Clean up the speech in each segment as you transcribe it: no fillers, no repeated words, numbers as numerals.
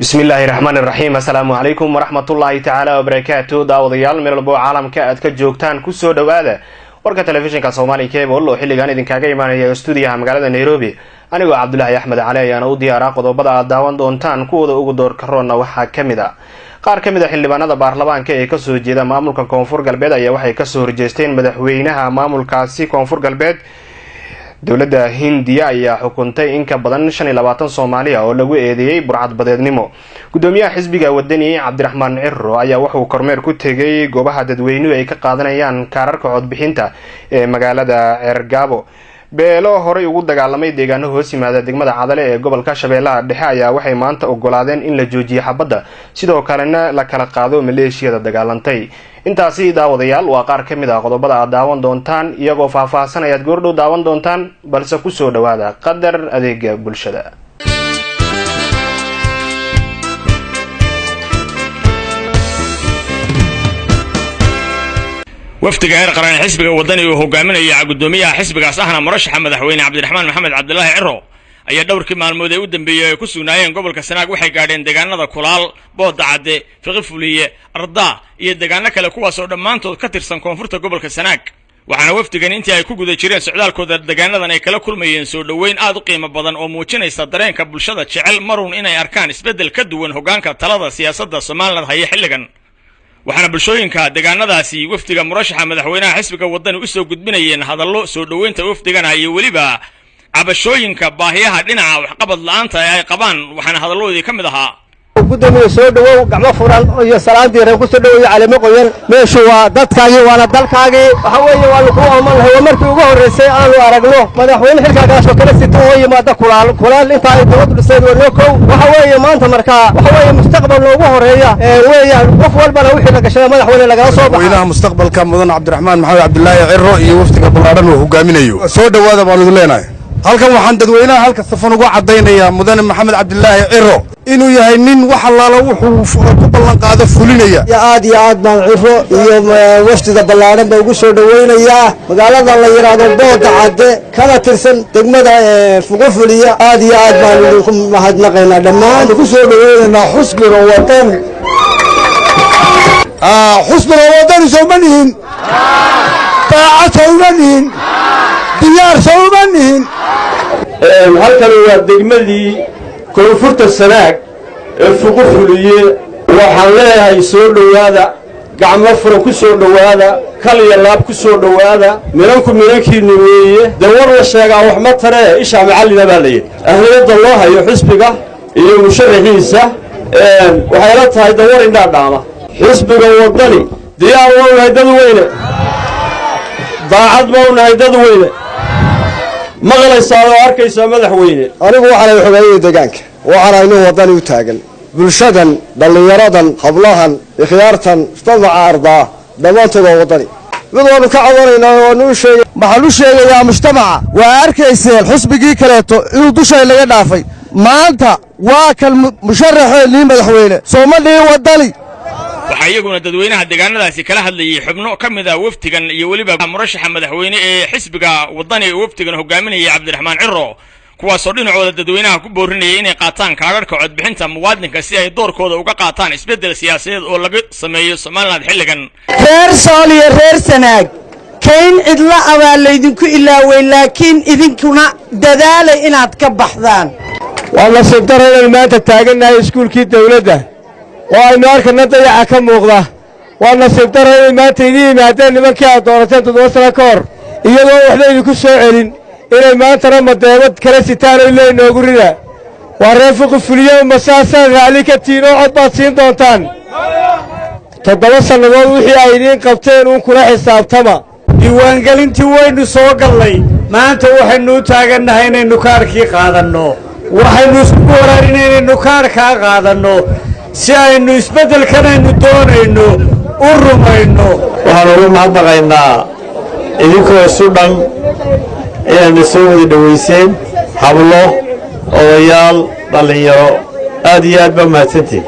بسم الله الرحمن الرحيم. السلام عليكم ورحمة الله تعالى وبركاته. داوديال meel walba caalamka aad ka joogtaan ku soo dhawaada warka telefishinka Soomaali Cable oo xilligan idin kaaga imaanaya stuudiyaha magaalada Nairobi. Anigoo Cabdullaahi Axmed Cali ayaan u diyaaraa qodobada aad daawan doontaan kuwada ugu door karoona waxaa kamid ah qaar kamid ah xildhibaanada baarlamaanka ee ka soo jeeda maamulka Koonfur Galbeed ayaa waxay ka soo horjeesteen madaxweynaha maamulkaasi Koonfur Galbeed. dowladda Hindiya ayaa xukuntay in ka badan 25 Soomaali ah oo lagu eedeeyay burcad badeednimo. gudoomiyaha xisbiga wadani Cabdiraxmaan Cirro ayaa wuxuu kormeer ku tagay goobaha dadweynuhu ay ka qaadanayaan kaararka codbixinta ee magaalada Cergabo. beelo horay ugu dagaalamay deegaano hoos yimaada degmada Cadale ee gobolka Shabeellaha Dhexe ayaa waxay maanta ogolaadeen in la joojiyo xabadda sidoo kalena la kala qaado maleeshiyada dagaalantay. intaasi daawadayaal waa qaar kamid ah qodobada aad daawan doontaan iyagoo faahfaahsan ayaad goordhow daawan doontaan balse ku soo dhawaada qadar adeega bulshada. wafdiga heer qaran xisbiga wadani oo hogaaminaya gudoomiyaha xisbigaas ahna murashaxa madaxweyne Cabdiraxmaan Maxamed Cabdullaahi Cirro ayaa dhowrkii maalmood ee u dambeeyay ay ku sugnaayeen gobolka Sanaag waxay gaadheen deegaanada Kulaal, Boodacade, Fiqifuliye, Arda iyo deegaano kale kuwaas oo dhammaantood ka tirsan koonfurta gobolka Sanaag. waxaana wafdigan intii ay ku guda jireen socdaalkooda deegaanadan ay kala kulmayeen soo dhaweyn aad u qiimo badan oo muujinaysa dareenka bulshada jecel marun inay arkaan isbedel ka duwan hoggaanka talada siyaasadda Soomaaliland haya xilligan. waxaana bulshooyinka deegaanadaasi wafdiga murashaxa madaxweynaha xisbiga wadani u soo gudbinayeen hadallo soo dhaweynta wafdigana iyo weliba cabashooyinka baahiyaha dhinaca waxqabad la'aanta ay qabaan. waxaana hadalloodii ka mid ahaa gudoomiye soo dhawow gacmo furan iyo salaantii reer ku soo dhaweeyay caleemo qoyan meeshu waa dadkaagi waana dalkaagi waxa weeye waa lagu ammaanay markii ugu horeysay aanu aragno madaxweyne xilkaagaas oo kala sito oo yimaada kulaal inta ay dowladdu dhisay waxa weeye maanta markaa waxa weeye mustaqbal loogu horeeya weeyaan qof walbana wixii la gashay madaxweyne laga soo baxay weynaha mustaqbalka mudan Cabdiraxmaan Maxamed Cabdullaahi Cirro iyo wafdiga ballaaran oo hogaaminayo soo dhawaada baan idin leenahay. halkan waxaan dadweynaha halka safan ugu cadeynayaa mudan Maxamed Cabdullaahi Cirro inuu yahay nin wax allaala wuxuu ku ballan qaado fulinaya aad iyo aad baan Cirro iyo wafdiga ballaaran ugu soo dhaweynayaa magaalada la yiraahdo Boodacade kala tirsan degmada Fiqifuliye aad iyo aad baan ku mahadnaqaynaa dhammaan ku soo dhaweynaynaa xusbiga wadani xusbiga wadani Soomaaliyiin taacad Soomaaliyiin diyaar Soomaaliyiin halkan waa degmadii koonfurta Sanaag ee Fiqifuliye waxaan leeyahay soo dhawaada gacmo furan ku soo dhawaada kal iyo laab ku soo dhawaada milankiina weeye dawar la sheegaa wax ma tare isha macallina baa leeyahay ahliyada loo hayo xisbiga iyo musharaxiisa waxay la tahay dawar indha dhaama xisbiga wadani diyaar waa u dad weyne daacad ma u dad weyne maqlaysaa oo arkaysaa madaxweyne anigu waxaan xogeeyay deegaanka waxaan inuu wadani u taagan bulshadan dhalinyaradan hablahan ikhyaartan isticmaal arda dhamaantood wadani mid waanu ka caawinaynaa oo nuu sheegay maxaa u sheegayaa mujtamaca waa arkayseen xisbigii kaleeto inuu dushay laga dhaafay maanta waa kal musharaxeennii madaxweyne Soomaaliya wadani. waxaa iyaguna dadweynaha deegaanadaasi kala hadlayay xubno ka mid ah wafdigan iyo weliba murashaxa madaxweyne ee xisbiga wadani ee wafdigan hogaaminaya Cabdiraxmaan Cirro kuwaasoo dhinacooda dadweynaha ku boorinayay inay qaataan kaararka codbixinta muwaadinka si ay doorkooda uga qaataan isbedel siyaasadeed oo laga sameeyo Soomaaliland xilligan. reer Soomaaliya reer Sanaag kayn idla abaalaydinku ilaaway laakiin idinkuna dadaalay inaad ka baxdaan. waa la soo daray maanta taaganahay iskuulkii dawladda وأنا أركنا ضيعة كم مغلا وأنا سبترى ما تيجي ما تاني ما كيا دورتين تدوسنا كور يجوا وحده يكون سائلين إلى ما ترى مدامات كراسي تاني اللي نقولنا ورافق فليا مساسا عليك تينو عباسين دونتان تدوسنا ووحي عينين قبتين ونكون حساب تما يوان قال انت وين سوق الله ما انت وحنو تاجنا هنا نكاركي قادنو وحنو سبورين هنا نكاركا قادنو si aynu isbedelkanaynu doonayno u rumayno waxaan ugu mahadnaqaynaa idinkoo isu dhan inaad soo wada dhaweyseen hablo odayaal dhalinyaro aad iyo aad baa mahadsantiin.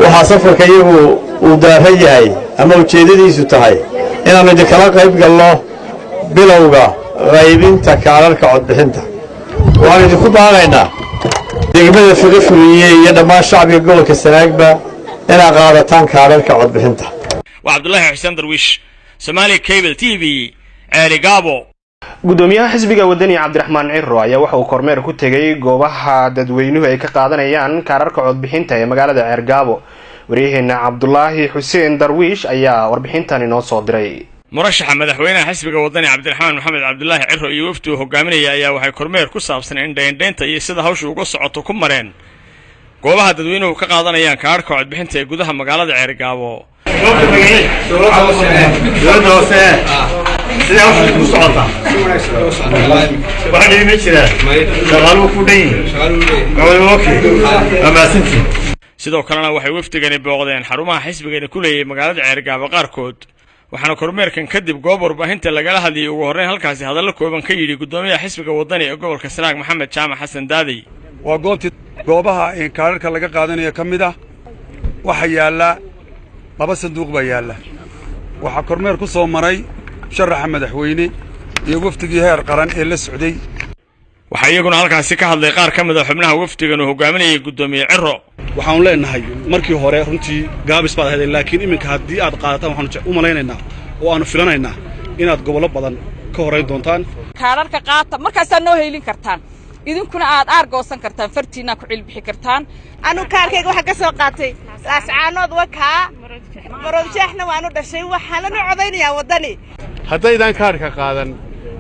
waxaa safarka iyagu uu daaran yahay ama ujeedadiisu tahay inaanu idinkala qayb galno bilowga qaybinta kaararka codbixinta. waxaan idinku baaqaynaa degmada Fiqifuriye iyo dhammaan shacbiga gobolka Sanaagba inay qaadataan kaararka codbixinta. Waa Cabdullaahi Xuseen Darwiish, Somali Cable TV, Ceerigaabo. gudoomiyaha xisbiga wadani Cabdiraxmaan Cirro ayaa waxa uu kormeer ku tagay goobaha dadweynuhu ay ka qaadanayaan kaararka codbixinta ee magaalada Ceerigaabo. wariyaheenna Cabdullaahi Xuseen Darwiish ayaa warbixintan inoo soo diray. murashaxa madaxweynaha xisbiga wadani Cabdiraxmaan Maxamed Cabdullaahi Cirro iyo wafdu hogaaminaya ayaa waxay kormeer ku saabsan indhaynta iyo sida hawshu uga socoto ku mareen goobaha dadweynuhu ka qaadanayaan kaararka codbixinta ee gudaha magaalada Ceerigaabo. sidoo kalena waxay wafdigani booqdeen xarumaha xisbiga ku leeyahay magaalada Ceerigaabo qaarkood waxaana kormeerkan kadib goob warbaahinta lagala hadlayay ugu horreyn halkaasi hadallo kooban ka yidhi gudoomiyaha xisbiga wadani ee gobolka Sanaag Maxamed Jaamac Xasan Daadi. waa goobaha kaararka laga qaadanayo ka mid ah waxa yaala 2 sanduuq baa yaala waxa kormeer ku soo maray sharaxa madaxweyne iyo wafdigii heer qaran ee la socday waxa iyaguna halkaasi ka hadlay qaar ka mid ah xubnaha wafdigan oo hogaaminayay gudoomiye Cirro. waxaan leenahay markii hore runtii gaabis baad ahayd laakiin iminka haddii aad qaadataan waxaan u malaynaynaa oo aanu filanaynaa inaad gobollo badan ka horeyn doontaan kaararka qaata markaasaad noo heylin kartaan idinkuna aad aargoosan kartaan fartiina ku cilbixi kartaan anu kaarkayga waxa ka soo qaatay laascaanood wakaa maroodjeexna waanu dhashay waxaan la codaynayaa wadani haddaydan kaarka qaadan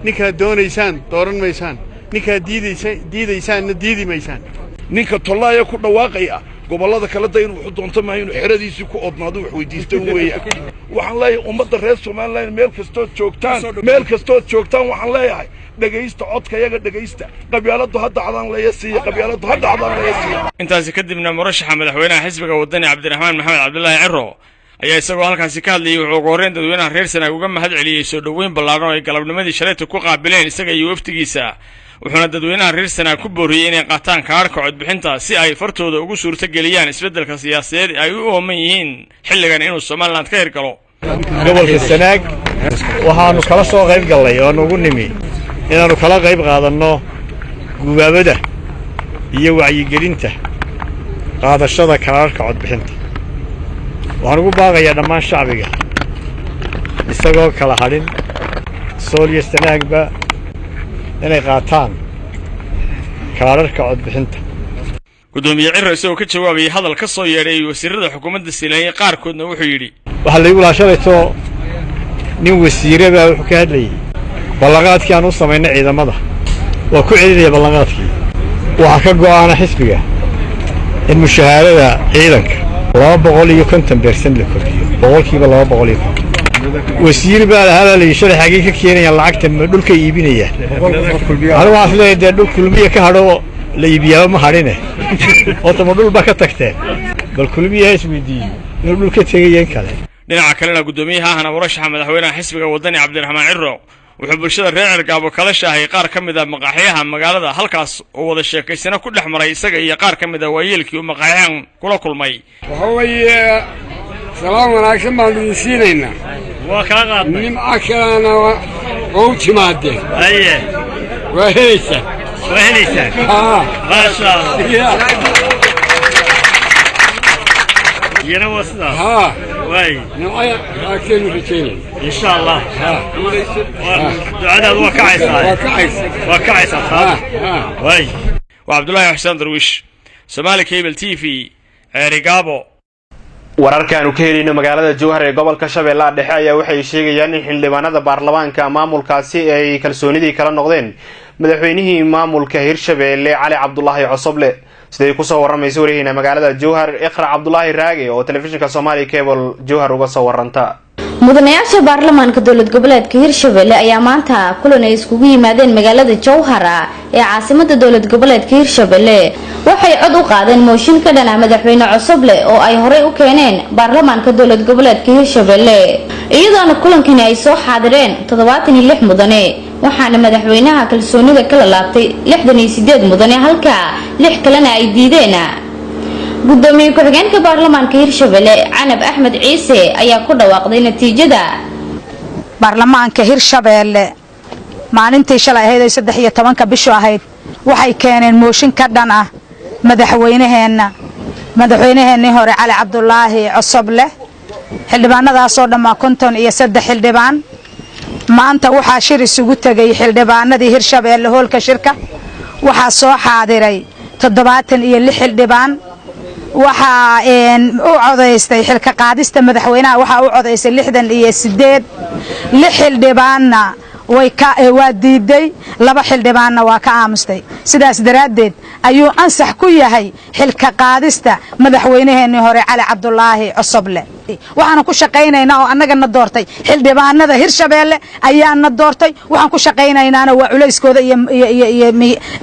ninkaad doonaysaan dooran maysaan ninkaad diidaysaanna diidi maysaan ninka tollaaya ku dhawaaqaya gobollada kala dayn wuxuu doonto maayo inuu xeradiisii ku odnaado wax weydiisto weeyaan waxaan leeyahay ummadda reer Soomaaliland meel kastood joogtaan waxaan leeyahay dhageysta codkayaga dhageysta qabyaaladu hadda cadaan leeyasiiyo intaasi kadibna murashaxa madaxweynaha xisbiga wadani Cabdiraxmaan Maxamed Cabdullaahi Cirro ayaa isagoo halkaasi ka hadlayay wuxuu ugu horreyn dadweynaha reer Sanaag uga mahad celiyay soo dhaweyn ballaaran oo ay galabnimadii shalayta ku qaabileen isaga iyo wafdigiisa wuxuuna dadweynaha reer Sanaag ku booriyay inay qaataan kaararka codbixinta si ay fartooda ugu suurto geliyaan isbeddelka siyaasadeed ay u ooman yihiin xilligan inuu Soomaaliland ka hirgalo. gobolka Sanaag waxaanu kala soo qayb galnay oo nagu nimi inaanu kala qayb qaadanno gubaabada iyo wacyigelinta qaadashada kaararka codbixinta. waxaan ugu baaqayaa dhammaan shacbiga isagoo kala hadhin sool iyo Sanaagba inay qaataan kaararka codbixinta. gudoomiye Cirro isagoo ka jawaabay hadal ka soo yeedhay wasiirada xukuumadda Soomaaliya qaarkoodna wuxuu yidhi waxa la igu laashalayto nin wasiirada wuxuu ka hadlayay ballanqaadkii aan u samaynay ciidamada waa ku celinaya ballanqaadkii waxa ka go'aana xisbiga in mushaharada ciidanka 250% la kordhiyo boqolkiiba 200 wasiir baa hadalay sharaxagii ka keenaya lacagta dhulka iibinaya anigu waan filayaa dhul kulmiye ka hadho la iibiyaa ma hadhine oo tamo dhul ba ka tagteen bal kulmiye isweydiiyay inuu dhul ka tagayeen kale. dhinaca kalena gudoomiyaha ahna murashaxa madaxweynaha xisbiga wadani Cabdiraxmaan Cirro wuxuu bulshada reer Ceerigaabo kala shaahay qaar ka mid ah maqaaxiyaha magaalada halkaas oo wada sheekaysana ku dhex maray isaga iyo qaar ka mid ah waayeelkii uu maqaaxiyahan kula kulmay. waxa weeye salaam wanaagsan baan idin siinaynaa waa kala qaadnay nimca kalena oo timaadeen waa helaysaa maasha Allah yana wasda واي نوعي أكيد مفتين إن شاء الله دعاء وكعيس واي وعبد الله حسين درويش Somali Cable TV Ceerigaabo. wararkaanu ka helayno magaalada Jowhar ee gobolka Shabeellaha Dhexe ayaa waxay sheegayaan in xildhibaanada baarlamaanka maamulkaasi ay kalsoonidii kala noqdeen madaxweynihii maamulka Hirshabeelle Cali Cabdullaahi Cosoble. sidee ku soo waramayso wariyayna magaalada Jowhar Iqra Cabdullaahi Raage oo telefishinka Somali Cable Jowhar uga soo waranta. mudanayaasha baarlamaanka dowlad goboleedka Hirshabeelle ayaa maanta kulan ay iskugu yimaadeen magaalada Jowhar ee caasimadda dowlad goboleedka Hirshabeelle waxay cod u qaadeen mooshin ka dhan ah madaxweyne Cosoble oo ay horey u keeneen baarlamaanka dowlad goboleedka Hirshabeelle iyadoo kulankani ay soo xaadireen 76 mudane waxaana madaxweynaha kalsoonida kala laabtay 68 mudane halka 6 kalena ay diideen. gudoomiye ku-xigeenka baarlamaanka Hirshabeelle Canab Axmed Ciise ayaa ku dhawaaqday natiijada baarlamaanka Hirshabeelle maalintii shalay ahayd 13 bisha ahayd waxay keeneen mooshin ka dhan ah madaxweynaheenii hore cali cabdulaahi cosoble xildhibaanadaasoo dhammaa 53 xildhibaan maanta waxaa shir isugu tegay xildhibaanadii Hirshabeelle hoolka shirka waxaa soo xaadiray 76 xildhibaan waxaa u codeystay xilka qaadista madaxweynaha waxaa u codeystay 68 xildhibaanna waa diiday 2 xildhibaanna waa ka aamustay sidaas daraadeed ayuu ansax ku yahay xilka qaadista madaxweynaheenii hore cali cabdulaahi cosoble waxaan ku shaqeynaynaa oo annagana doortay xildhibaanada Hirshabeelle ayaana doortay waxaan ku shaqeynaynaa waa culayskooda iyo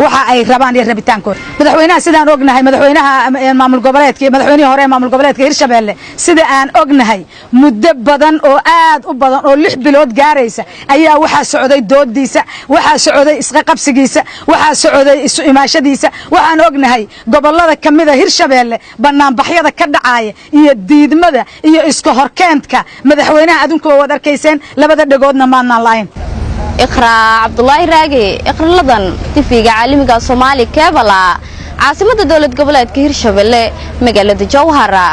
waxa ay rabaan iyo rabitaankooda madaxweynaha sidaan ognahay madaxweynaha maamul goboleedka madaxweynihii hore maamul goboleedka Hirshabeelle sida aan ognahay muddo badan oo aad u badan oo 6 bilood gaaraysa ayaa waxa socday doodiisa waxa socday isqa qabsigiisa waxa socday isu imaashadiisa waxaan ognahay gobolada kamida Hirshabeelle banaanbaxyada ka dhacaya iyo diidmada iyo isku horkeenta madaxweynaha adduunka wada arkayseen labada dhagoodna maadnaan lahayn iqra Cabdullaahi Raage iqraladan tifiga caalamiga Soomaali Keebala caasimada dawlad goboleedka Hirshabeelle magaalada Jowhara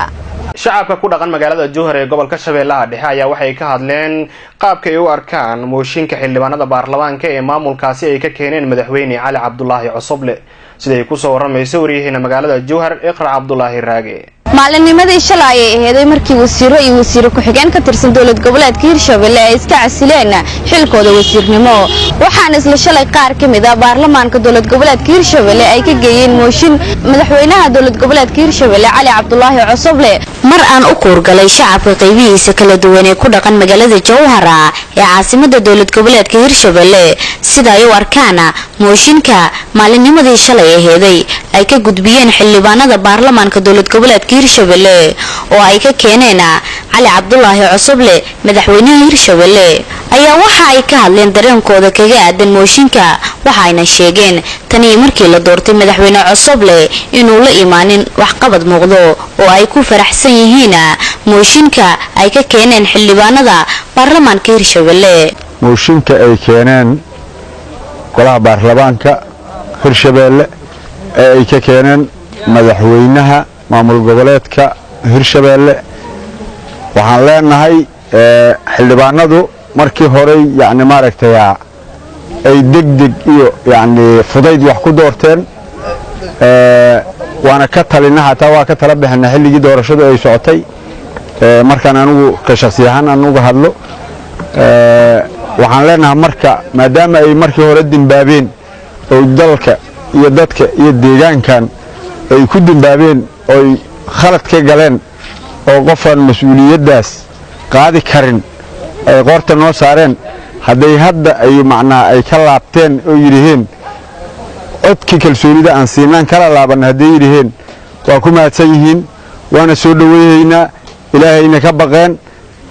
shacabka ku dhaqan magaalada Jowhar ee gobolka Shabeellaha Dhexe ayaa waxay ka hadleen qaabka ay u arkaan mooshinka xildhibaanada baarlamaanka ee maamulkaasi ay ka keeneen madaxweyne Cali Cabdulaahi Cosoble sida ay ku soo waramayso wariyaheena magaalada Jowhar iqra Cabdullaahi Raage maalinnimadii shalay ay ahayd markii wasiiro iyo wasiir ku xigeen ka tirsan dawlad goboleedka Hirshabeelle ay iska casileen xilkooda wasiirnimo waxaan isla shalay qaar kamid ah baarlamaanka dawlad goboleedka Hirshabeelle ay ka geeyeen mooshin madaxweynaha dawlad goboleedka Hirshabeelle Cali Cabdulaahi Cosoble mar aan u koorgalay shacabka qaybihiisa kala duwan ee ku dhaqan magaalada Jowhar ee caasimada dawlad goboleedka Hirshabeelle sida ay u arkaan mooshinka maalinnimadii shalay ahayd ay ka gudbiyeen xildhibaanada baarlamaanka dawlad goboleedka Hirshabeelle oo ay ka keeneen Cali Cabdulaahi Cosoble madaxweynaha Hirshabeelle ayaa waxa ay ka hadleen dareenkooda kaga aadan mooshinka waxayna sheegeen tani markii la doortay madaxweyne Cosoble inuu la imaanin wax qabad muuqdo oo ay ku faraxsan yihiin mooshinka ay ka keeneen xildhibaanada baarlamaanka Hirshabeelle mooshinka ay keeneen golaha baarlamaanka Hirshabeelle ay ka keeneen madaxweynaha maamul goboleedka Hirshabeelle waxaan leenahay xildhibaanadu markii hore yaani maaragtay ay degdeg iyo yaani fudayd wax ku doorteen waana ka talinaha taa waa ka tala bixinay xilligii doorashadu ay socotay markaan anigu ka shakhsi ahaan anigu hadlo waxaan leenahay marka maadaama ay markii hore dimbaabeen oo dalka iyo dadka iyo deegaankan ay ku dimbaabeen oo khalad ka galeen oo qofan mas'uuliyadaas qaadi karin ay qorta noo saareen haday hadda ay macnaa ay ka laabteen oo yiraahdeen codkii kalsoonida aan siinaan kala laaban haday yiraahdeen waa ku maadsan yihiin waana soo dhaweeynaa ilaahayna ka baqeen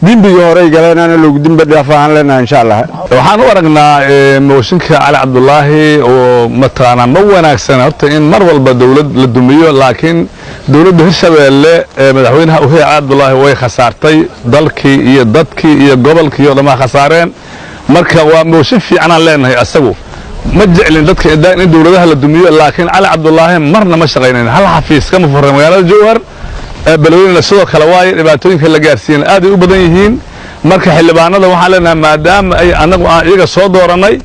dimbiga hore galeenana loo dimba dhaafaan leenahay insha Allah waxaan u aragnaa mooshinka Cali Cabdulaahi oo matana ma wanaagsan horta in mar walba dawlad la dumiyo laakiin dawladda Hirshabeelle madaxweynaha Cali Cabdulaahi way khasaartay dalkii iyo dadkii iyo gobolkii oo dhammaan khasaareen marka waa mooshin fiican aan leenahay asagu ma jeclin dadka in dawladaha la dumiyo laakiin Cali Cabdulaahi marna ma shaqeyneen hal xafiis kama furay magaalada Jowhar balweyna sidoo kale waa dhibaatooyinka la gaarsiin aad u badan yihiin marka xildhibaanada waxaan leenahay maadaama ay anagu aan iyaga soo dooranay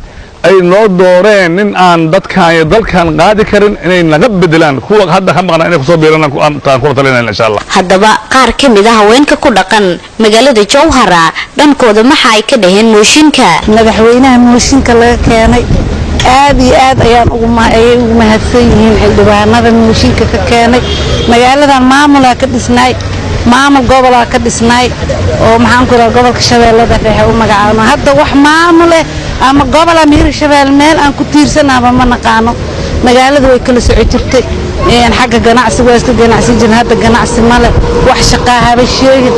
ay noo dooreen in aan dadkan iyo dalkan qaadi karin inay naga bedelaan kuwa hadda ka maqnaa inay ku soo biiraan taan kula talinayna insha Allah haddaba qaar kamid ah haweenka ku dhaqan magaalada Jowhar dhankooda waxa ay ka dhaheen mooshinka madaxweynaha mooshinka laga keenay aad iyo aad ayaan ugu mahadsan yihiin xildhibaanada mooshinka ka keenay magaaladan maamulka ka dhisnay maamul gobolka ka dhisnay oo maxaan ku raad gobolka Shabeellada Dhexe u magacaabay hadda wax maamul ama gobol ama Hirshabeelle meel aan ku tiirsanaaba ma naqaano magaalada way kala soo jirtay xagga ganacsiga waa iska ganacsi jirnay hadda ganacsi male wax shaqaaha sheegin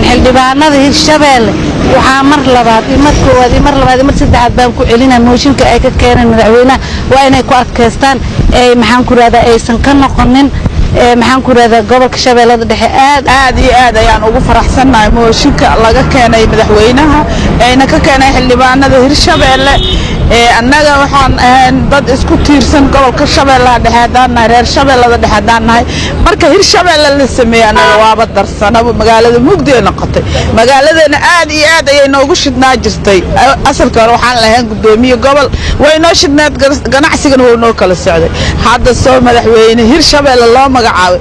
xildhibaanada Hirshabeelle waxaa mar labaad iyo mar koowaad iyo mar labaad iyo mar saddexaad baan ku celinaa mooshinka ay ka keeneen madaxweynaha waa inay ku adkaystaan ee maxaan ku raadaa aysan ka noqonin maxaan ku raadaa gobolka Shabeellada Dhexe aad iyo aad ayaan ugu faraxsanahay mooshinka laga keenay madaxweynaha ayna ka keenay xildhibaanada Hirshabeelle annaga waxaan ahayn dad isku tiirsan gobolka shabeellaha dhexe haddaan nahay reer shabeellada dhexe haddaan nahay marka hirshabeelle la sameeyey annaga waaba darsanaba magaalada mugdi ay noqotay magaaladeena aad iyo aad ayay noogu shidnaa jirtay asalka hore waxaan lahayn gudoomiye gobol way noo shidnaad ganacsigana wuu noo kala socday hadda soo madaxweyne hirshabeelle loo magacaabay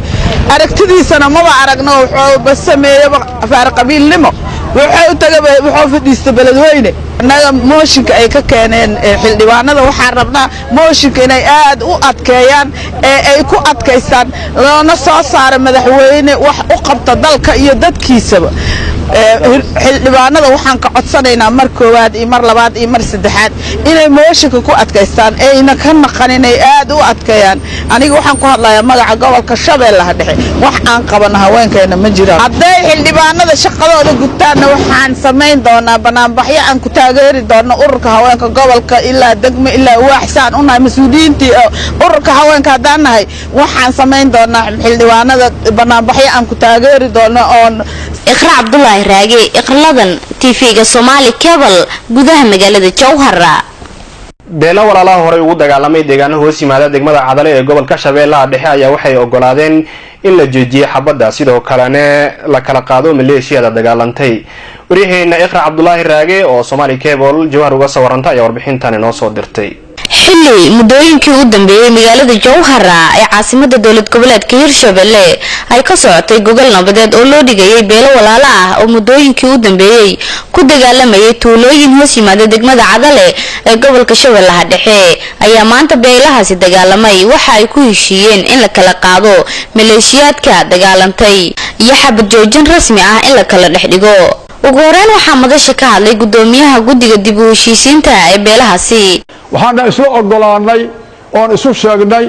aragtidiisana maba aragno wuxuu sameeyaba afaar qabiilnimo wuxuu fadhiistay beledweyne annaga mooshinka ay ka keeneen xildhibaanada waxaan rabnaa mooshinka inay aad u adkeeyaan ay ku adkaystaan loona soo saaro madaxweyne wax u qabta dalka iyo dadkiisaba xildhibaanada waxaan ka codsanaynaa mar koowaad iyo mar labaad iyo mar saddexaad inay mooshinka ku adkaystaan ayna ka naqan inay aad u adkeeyaan aniga waxaan ku hadlayaa magaca gobolka shabeellaha dhexe wax aan qabana haweenkeena ma jiraan hadday xildhibaanada shaqadooda gutaanna waxaan samayn doonaa banaanbaxyo aan ku taageeri doono ururka haweenka gobolka ilaa degmo ilaa waaxsaan u nahay mas-uuliyiintii ururka haweenka haddaan nahay waxaan samayn doonaa xildhibaanada banaanbaxyo aan ku taageeri doono oon iqra cabdulaahi raage iqraladan TV-ga Somali Cable gudaha magaalada Jowhara beela walaalaha hore ugu dagaalamay deegaano hoos yimaada degmada Cadale ee gobolka Shabeellaha Dhexe ayaa waxay ogolaadeen in la joojiyo xabadda sidoo kalena la kala qaado maleeshiyada dagaalantay wariyaheena iqra cabdulaahi raage oo Somali Cable Jowhar uga soo warantay ayaa warbixintan inoo soo dirtay xilli muddooyinkii u dambeeyay magaalada Jowhara ee caasimadda dawlad goboleedka Hirshabelle ay ka socotay gogol nabadeed oo loo dhigayay beelo walaalo ah oo muddooyinkii u dambeeyay ku dagaalamayay tuulooyin hoos yimaada degmada Cadale ee gobolka Shabeellaha Dhexe ayaa maanta beelahaasi dagaalamay waxa ay ku heshiiyeen in la kala qaado maleeshiyaadka dagaalantay iyo xabad joojin rasmi ah in la kala dhex dhigo ugu horreyn waxaa madasha ka hadlay gudoomiyaha guddiga dib u heshiisiinta ee beelahaasi waxaan isla ogolaanay oon isu sheegnay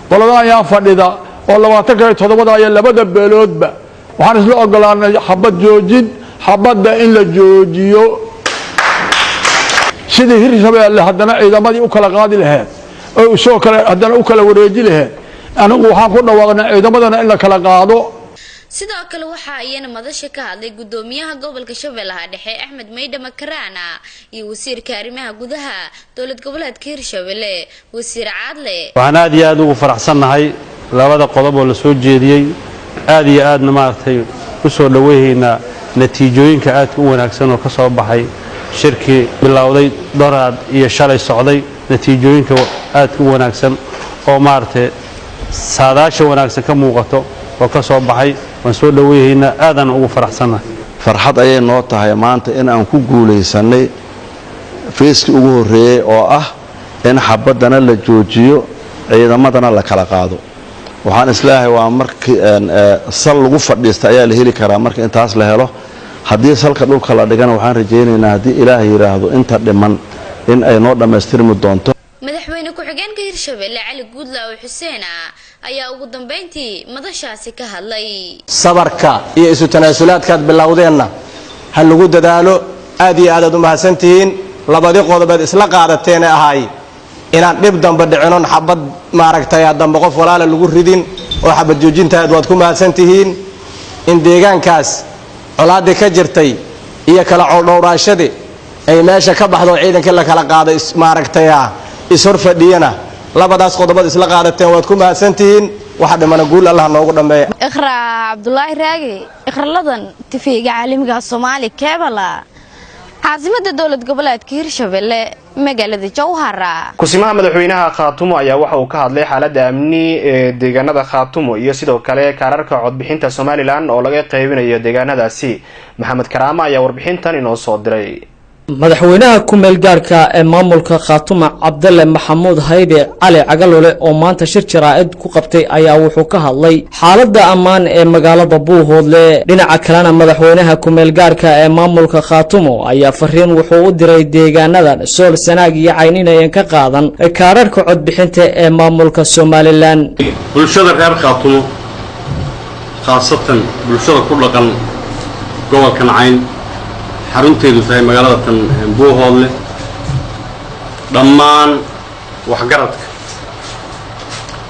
qolada ayaa fadhida oo 27 ay labada beeloodba waxaan isla ogolaanay xabad joojin xabadda in la joojiyo sidii Hirshabeelle haddana ciidamadii u kala qaadi lahayd oo soo kale haddana u kala wareeji lahayd anigu waxaan ku dhawaaqnay ciidamadana in la kala qaado sidoo kale waxa ayana madasha ka hadlay gudoomiyaha gobolka Shabeellaha Dhexe Axmed Meydha Makarana iyo wasiirka arrimaha gudaha dawlad goboleedka Hirshabelle wasiir Caadle waxaan aad iyo aad ugu faraxsanahay labada qodob oo la soo jeediyay aad iyo aadna maartay ku soo dhaweeyna natiijooyinka aad u wanaagsan oo ka soo baxay shirkii bilowday dooraad iyo shalay socday natiijooyinka aad u wanaagsan oo maartay saadaasha wanaagsan ka muuqato oo ka soo baxay waan soo dhaweeyna aadan ugu faraxsanahay farxad ayay noo tahay maanta in aan ku guuleysanay feeski ugu horeeyay oo ah in xabadana la joojiyo ciidamadana la kala qaado waxaan islaahay waa markii sal lagu fadhiista ayaa la heli karaa marka intaas la helo haddii salka dhulka la dhigana waxaan rajaynaynaa haddii ilaahay yiraahdo inta dhiman in ay noo dhammaystirmi doonto madaxweyne ku-xigeenka Hirshabelle Cali Guudlaaw Xuseen ayaa ugu dambeyntii madashaasi ka hadlay sabarka iyo isu tanaasulaadkaad bilowdeenna ha lagu dadaalo aad iyo aad u mahadsantihiin labadii qodobeed isla qaadateen ahay inaan dhib dambe dhicin xabad maaragtay dambe qof walaal lagu ridin oo xabad joojintaad waad ku mahadsantihiin in deegaankaas colaadii ka jirtay iyo kala dhowraashade ay meesha ka baxdo ciidanka la kala qaado maaragtay isor fadhiyana labadaas qodob isla qaadateen waad ku mahadsantihiin waxa dhamana guul Allah noogu dhameeyo iqra cabdulaahi raage iqraladan TV-ga caalamiga Somali Cable caasimadda dawlad goboleedka Hirshabelle magaalada Jowhara kusimaha madaxweynaha Khaatumo ayaa waxa uu ka hadlay xaaladda amni ee deegaanada Khaatumo iyo sidoo kale kaararka codbixinta Somaliland oo laga qaybinayo deegaanadaasi Maxamed Karaama ayaa warbixintan inoo soo diray madaxweynaha ku meel gaarka ee maamulka Khaatumo Cabdalle Maxamuud Haybe Cali Cagalole oo maanta shir jaraa'id ku qabtay ayaa wuxuu ka hadlay xaaladda ammaan ee magaalada Buuhoodle dhinaca kalena madaxweynaha ku meel gaarka ee maamulka Khaatumo ayaa fariin wuxuu u diray deegaanada Sool Sanaag iyo Cayninayn ka qaadan kaararka codbixinta ee maamulka Somaliland bulshada reer Khaatumo khaasatan bulshada ku dhaqan gobolka Cayn xarunteedu tahay magaalada tan Buuhoodle dhammaan waxgaradka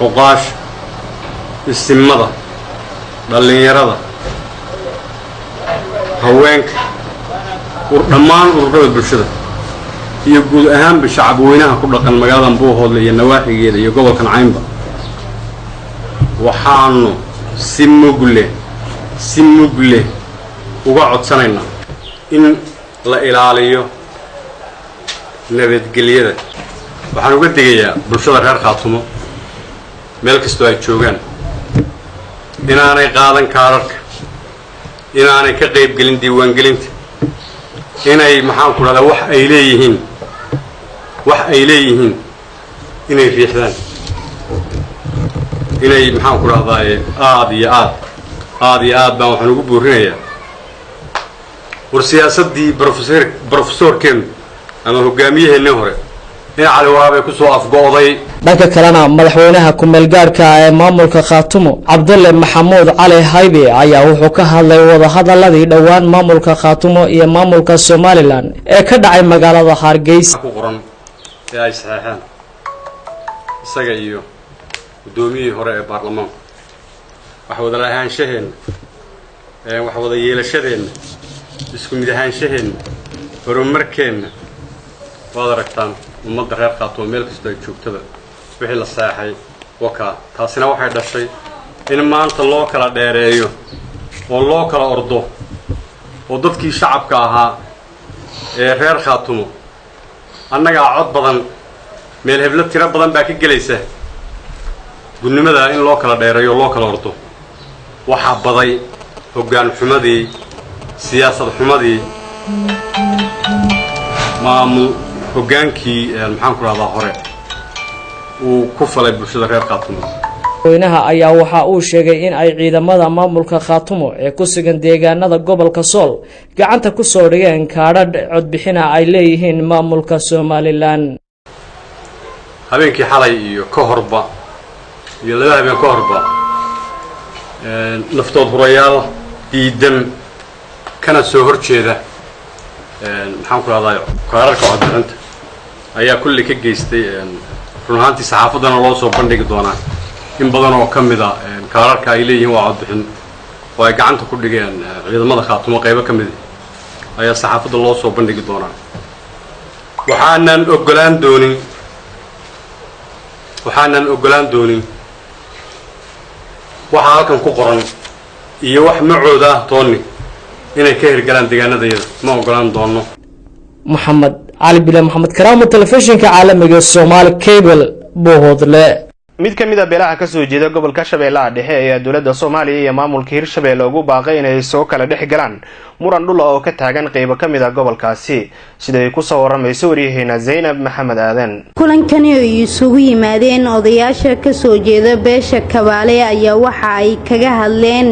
oqaash istimada dhalinyarada haweenka dhammaan ururada bulshada iyo guud ahaanba shacabweynaha ku dhaqan magaaladan Buuhoodle iyo nawaaxigeeda iyo gobolkan Caynba waxaanu si mugle uga codsanaynaa in la ilaaliyo nabadgelyada. waxaan uga digayaa bulshada reer Khaatumo meel kastoo ay joogaan inaanay qaadan kaararka, inaanay ka qayb gelin diiwaangelinta, inay maxaan ku dhahdaa wax ay leeyihiin inay riixdaan, inay maxaan ku dhahdaa aad iyo aad baan waxaan ugu buurinayaa war siyaasaddii professorkeenu ama hogaamiyaheenii hore in Cali Waraabe ku soo afgo'day. dhanka kalena madaxweynaha ku-meel gaarka ee maamulka Khaatumo Cabdulle Maxamuud Cali Haybe ayaa wuxuu ka hadlay wadahadaladii dhowaan maamulka Khaatumo iyo maamulka Somaliland ee ka dhacay magaalada Hargeysa ku qoran ee ay saxeexeen isaga iyo gudoomiyihii hore ee baarlamaanka wax wada lahaanshaheena wax wada yeelashadeena isku mid ahaanshaheena horumarkeena waad aragtaan ummadda reer Khaatumo meel kastoo ay joogtada wixii la saxay waka taasina waxay dhashay in maanta loo kala dheereeyo oo loo kala ordo oo dadkii shacabka ahaa ee reer Khaatumo annaga cod badan meel hebla tiro badan baa ka gelaysa gudnimada in loo kala dheereeyo loo kala ordo waxa baday hoggaan xumadii siyaasad xumadii maamul hoggaankii maxaan ku raahdaa hore uu ku falay bulshada reer Khaatumo. madaxweynaha ayaa waxa uu sheegay in ay ciidamada maamulka Khaatumo ee ku sugan deegaanada gobolka Sool gacanta ku soo dhigeen kaadhadh codbixina ay leeyihiin maamulka Somaliland. habeenkii xalay iyo ka horba iyo laba habeen ka horba naftood hurayaal diidan kana soo horjeeda maxaan ku raahdaa kaararka codbixinta ayaa kulli ka geystay run ahaantii saxaafadana loo soo bandhigi doonaa in badan oo ka mid ah kaararka ay leeyihiin waa codbixin oo ay gacanta ku dhigeen ciidamada Khaatumo qaybo ka mid ah ayaa saxaafadda loo soo bandhigi doonaa. waxaanan ogolaan doonin waxa halkan ku qoran iyo wax macooda ah toonni inay ka hirgalaan deegaanadayada ma ogolaan doono. Maxamed Ali Bilal Maxamed Karaamo telefishinka caalamiga Somali Cable Buuhoodle. mid ka mid ah beelaha ka soo jeeda gobolka Shabeellaha Dhexe ee dawladda Soomaaliya iyo maamulka Hirshabeelle ugu baaqay inay soo kala dhex galaan muran dhul oo ka taagan qaybo ka mid ah gobolkaasi sida ay ku soo waramayso wariyaheena Zainab Maxamed Aadan. kulankani ay isugu yimaadeen odayaasha ka soo jeeda beesha Kabaale ayaa waxa ay kaga hadleen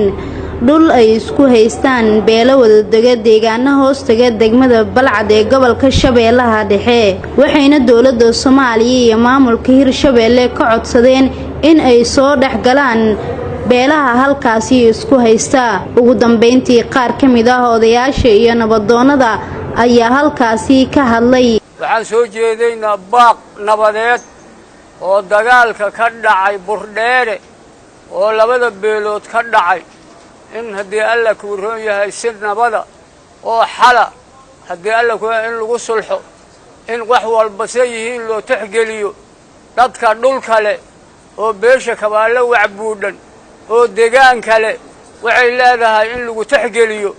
dhul ay isku haystaan beelo wada dega deegaano hoostaga degmada Balcad ee gobolka Shabeellaha Dhexe waxayna dawladda Soomaaliya iyo maamulka Hirshabeelle ka codsadeen in ay soo dhex galaan beelaha halkaasi isku haysta. ugu dambeyntii qaar ka mid ah odayaasha iyo nabadoonada ayaa halkaasi ka hadlay. waxaan soo jeedaynaa baaq nabadeed oo dagaalka ka dhacay Burdheere oo labada beelood ka dhacay in haddii alla ku roon yahay si nabada oo xala haddii alla ku in lagu sulxo in wax walba yihiin loo tixgeliyo dadka dhul kale oo beesha Kabaale wacbuudhan oo deegaan kale waxay leedahay in lagu tixgeliyo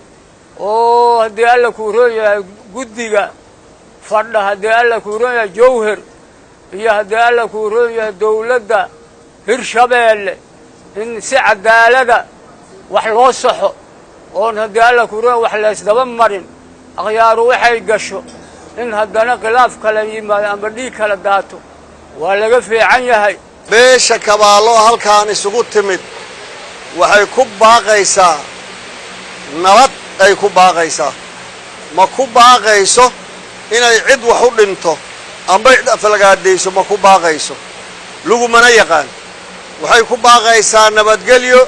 oo haddii alla ku roon yahay guddiga fadha haddii alla ku roon yahay Jowhar iyo haddii alla ku roon yahay dawladda Hirshabeelle in si cadaalada wax loo saxo oo haddii alla ku roon wax la isdaba marin aqyaaru waxay gasho in haddana khilaaf kale yimaado ama dhiig kala daato waa laga fiican yahay. beesha Kabaalo halkaan isugu timid waxay ku baaqaysaa nabad ay ku baaqaysaa ma ku baaqayso inay cid wax u dhinto amba cid aflagaadayso ma ku baaqayso lagumana yaqaan waxay ku baaqaysaa nabadgelyo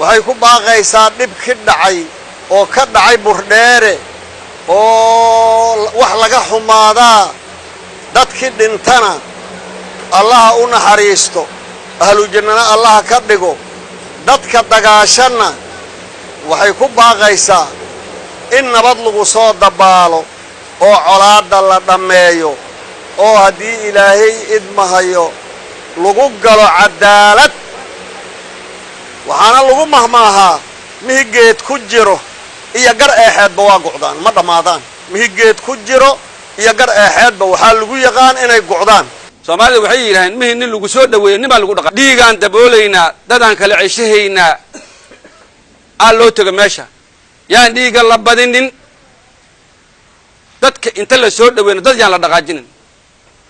waxay ku baaqaysaa dhib ka dhacay oo ka dhacay Burdheere oo wax laga xumaadaa dadkii dhintana allaha u naxariisto ahlu jannana allaha ka dhigo dadka dagaashana waxay ku baaqaysaa in nabad lagu soo dabaalo oo colaadda la dhammeeyo oo haddii ilaahay idmahayo lagu galo cadaalad waxaana lagu mahmaahaa mihigeed ku jiro iyo gar eexeedba waa go'daan ma dhammaadaan mihigeed ku jiro iyo gar eexeedba waxaa lagu yaqaan inay go'daan Soomaalida waxay yiraahdeen mihi nin lagu soo dhaweeyo nin baa lagu dhaqaa dhiigaan daboolaynaa dadaan kala ceshahaynaa loo tago meesha yaan dhiiga la badinin dadka inta la soo dhaweeyo dad yaan la dhaqaajinin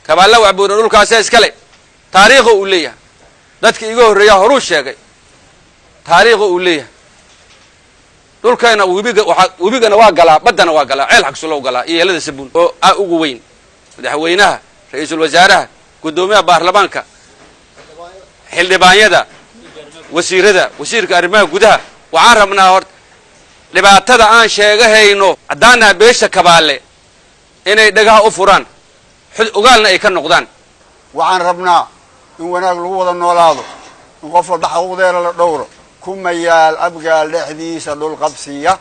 kabaala wax buuran dhulkaas iskale taariikh uu leeyahay dadka iga horeeya horuu sheegay taariikh uu leeyahay dhulkayna webigana waa galaa badana waa galaa ceel xaqsulo galaa iyo yeelada sabuun oo ugu weyn madaxweynaha ra'iisul wasaaraha gudoomiyaha baarlamaanka xildhibaanyada wasiirka arrimaha gudaha waxaan rabnaa hor dhibaatada aan sheegahayno haddaana beesha kabaale inay dhagaha u furaan ogaalna ay ka noqdaan waxaan rabnaa in wanaag lagu wada noolaado in qof walba xaquuqdeeda la dhowro kuma yaal abgaal dhexdiisa dhul qabsiya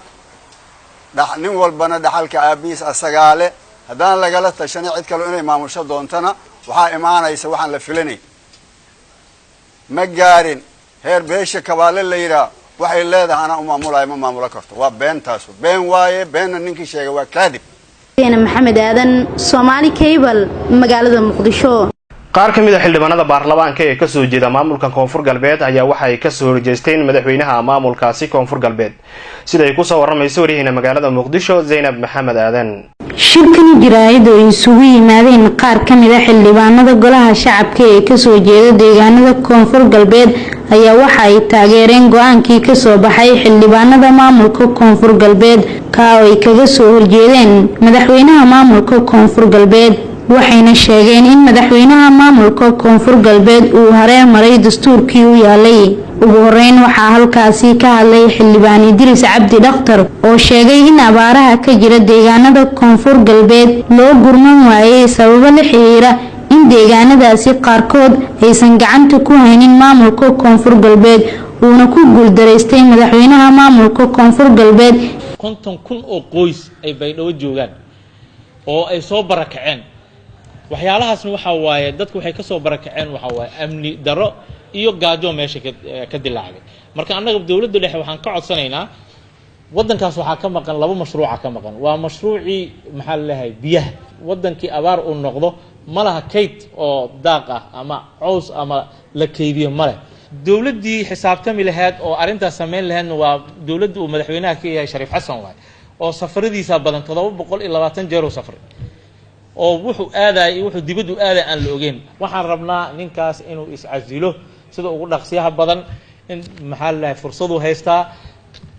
nin walbana dhaxalka aabiis asagaale haddaan lagala tashanay cid kale inay maamusho doontana waxaa imaanaysa waxaan la filanay ma gaarin heer beesha kabaale la yidhaah waxay leedahay anaa u maamulayo ma maamulo karto waa beentaasu been waaye beenna ninkii sheegay waa kaadib maxamed aadan Somali Cable magaalada Muqdisho qaar ka mid ah xildhibaanada baarlamaanka ee ka soo jeeda maamulka Koonfur Galbeed ayaa waxa ay ka soo horjeesteen madaxweynaha maamulkaasi Koonfur Galbeed sida ay ku soo waramayso wariyaha magaalada Muqdisho Zainab Maxamed Aadan shirkan jiraayad oo isugu yimaadeen qaar ka mid ah xildhibaanada golaha shacabka ee ka soo jeeda deegaanada Koonfur Galbeed ayaa waxa ay taageereen go'aankii ka soo baxay xildhibaanada maamulka Koonfur Galbeed ka oo ay kaga soo horjeedeen madaxweynaha maamulka Koonfur Galbeed waxayna sheegeen in madaxweynaha maamulka Koonfur Galbeed uu hareer maray dastuurkii u yaalay ugu horeyn waxaa halkaasi ka hadlay xildhibaan Idris Cabdi Dhakhtar oo sheegay in abaaraha ka jira deegaanada Koonfur Galbeed loo gurman waayay sababo la xiriira in deegaanadaasi qaarkood aysan gacanta ku haynin maamulka Koonfur Galbeed uuna ku guuldareystay madaxweynaha maamulka Koonfur Galbeed 50,000 oo qoys ay baydhabo joogaan oo ay soo barakaceen waxyaalahaasna waxa waaye dadku waxay ka soo barakaceen waxa waaye amni daro iyo gaajo meesha ka dilaacday marka annaga dawladda dhexe waxaan ka codsanaynaa wadankaas waxa ka maqan laba mashruuc ka maqan waa mashruuci maxaa la leeyahay biyaha wadankii abaar uu noqdo malaha kayd oo daaq ah ama cows ama la kaydiyo male dawladdii xisaabtami lahayd oo arintaas sameyn lahayd waa dawladda uu madaxweynaha ka yahay Shariif Xasan waay oo safaradiisa badan 720 jeer oo safray oo wuxuu aaday wuxuu dibaddu aaday aan la ogeyn waxaan rabnaa ninkaas inuu iscasilo sida ugu dhaqsiyaha badan in maxaa la leeyahay fursadu haystaa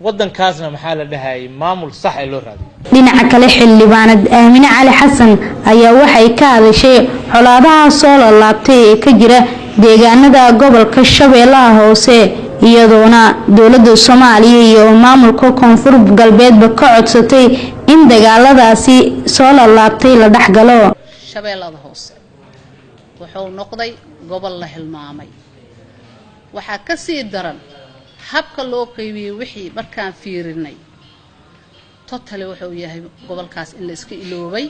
wadankaasna maxaa la dhahay maamul sax ah loo raadiyo dhinaca kale xildhibaanad Aamina Cali Xasan ayaa waxay ka hadashay xolaadaha soo laabtay ee ka jira deegaanada gobolka Shabeellaha Hoose iyadoona dawladda Soomaaliya iyo maamulka Koonfur Galbeedba ka codsatay in dagaaladaasi soo laabtay la dhaxgalo Shabeellaha Hoose wuxuu noqday gobol la hilmaamay waxa ka sii daran habka loo qaybiyay wixii markaan fiirinay totally wuxuu yahay gobolkaas in la iska iloobay